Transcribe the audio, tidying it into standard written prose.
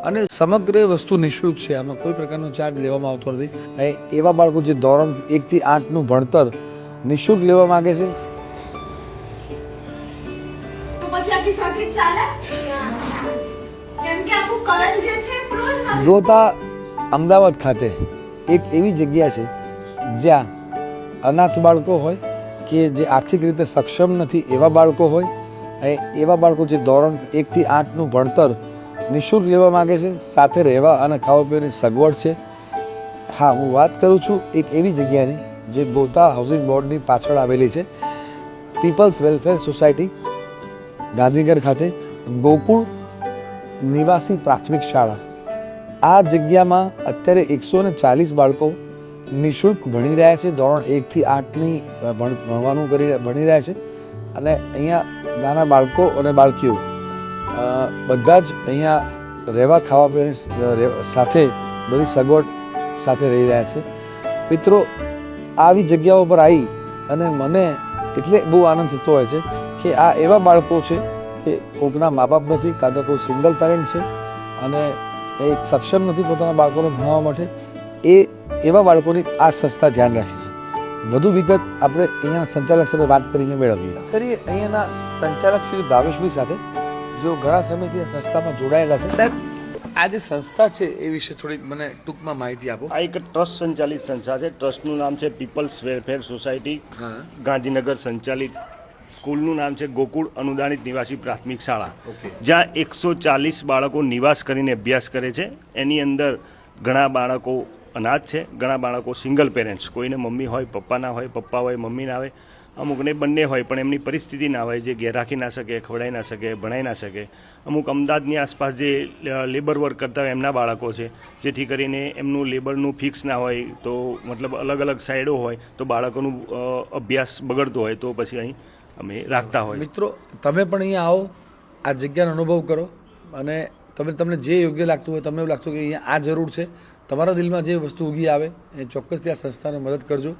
અને સમગ્ર વસ્તુ નિઃશુલ્ક છે, આમાં કોઈ પ્રકારનો ચાર્જ લેવામાં આવતો નથી. એવા બાળકો જે ધોરણ 1 થી 8નું ભણતર નિઃશુલ્ક લેવા માંગે છે. ગોતા અમદાવાદ ખાતે એક એવી જગ્યા છે જ્યાં અનાથ બાળકો હોય કે જે આર્થિક રીતે સક્ષમ નથી એવા બાળકો હોય, એવા બાળકો જે ધોરણ 1 થી 8નું ભણતર નિઃશુલ્ક લેવા માંગે છે, સાથે રહેવા અને ખાવા પીવાની સગવડ છે. હા, હું વાત કરું છું એક એવી જગ્યાની જે ગોતા હાઉસિંગ બોર્ડની પાછળ આવેલી છે, પીપલ્સ વેલફેર સોસાયટી, ગાંધીનગર ખાતે ગોકુળ નિવાસી પ્રાથમિક શાળા. આ જગ્યામાં અત્યારે 140 બાળકો નિઃશુલ્ક ભણી રહ્યા છે. ધોરણ 1 થી 8ની ભણવાનું ભણી રહ્યા છે અને અહીંયા નાના બાળકો અને બાળકીઓ બધા જ અહીંયા રહેવા ખાવા પીવાની સાથે બધી સગવડ સાથે રહી રહ્યા છે. મિત્રો, આવી જગ્યાઓ પર આવી અને મને એટલે બહુ આનંદ થતો હોય છે કે આ એવા બાળકો છે કે કોઈકના મા બાપ નથી, કાં તો કોઈ સિંગલ પેરેન્ટ છે અને એ સક્ષમ નથી પોતાના બાળકોને ભણાવવા માટે. એવા બાળકોની આ સંસ્થા ધ્યાન રાખે છે. વધુ વિગત આપણે અહીંયાના સંચાલક સાથે વાત કરીને મેળવીએ. અહીંયાના સંચાલક શ્રી ભાવેશભાઈ સાથે, જેઓ ઘણા સમયથી આ સંસ્થામાં જોડાયેલા છે. સાહેબ, આ જે સંસ્થા છે એ વિશે થોડીક મને ટૂંકમાં માહિતી આપો. આ એક ટ્રસ્ટ સંચાલિત સંસ્થા છે. ટ્રસ્ટનું નામ છે પીપલ્સ વેલફેર સોસાયટી, ગાંધીનગર સંચાલિત. સ્કૂલનું નામ છે ગોકુળ અનુદાનિત નિવાસી પ્રાથમિક શાળા, જ્યાં 140 બાળકો નિવાસ કરીને અભ્યાસ કરે છે. એની અંદર ઘણા બાળકો અનાથ છે, ઘણા બાળકો સિંગલ પેરેન્ટ્સ, કોઈને મમ્મી હોય, પપ્પા ના હોય, પપ્પા હોય મમ્મી ના હોય, અમુકને બંને હોય પણ એમની પરિસ્થિતિ ના હોય, જે ઘેર રાખી ના શકે, ખવડાવી ના શકે, ભણાવી ના શકે. અમુક અમદાવાદની આસપાસ જે લેબર વર્ક કરતા હોય એમના બાળકો છે, જેથી કરીને એમનું લેબરનું ફિક્સ ના હોય, તો મતલબ અલગ અલગ સાઈડો હોય તો બાળકોનું અભ્યાસ બગડતો હોય તો પછી અહીં અમે રાખતા હોય. મિત્રો, તમે પણ અહીંયા આવો, આ જગ્યાનો અનુભવ કરો અને તમને જે યોગ્ય લાગતું હોય, તમને એવું લાગતું કે અહીંયા આ જરૂર છે, તમારા દિલમાં જે વસ્તુ ઉગી આવે એ ચોક્કસથી આ સંસ્થાને મદદ કરજો.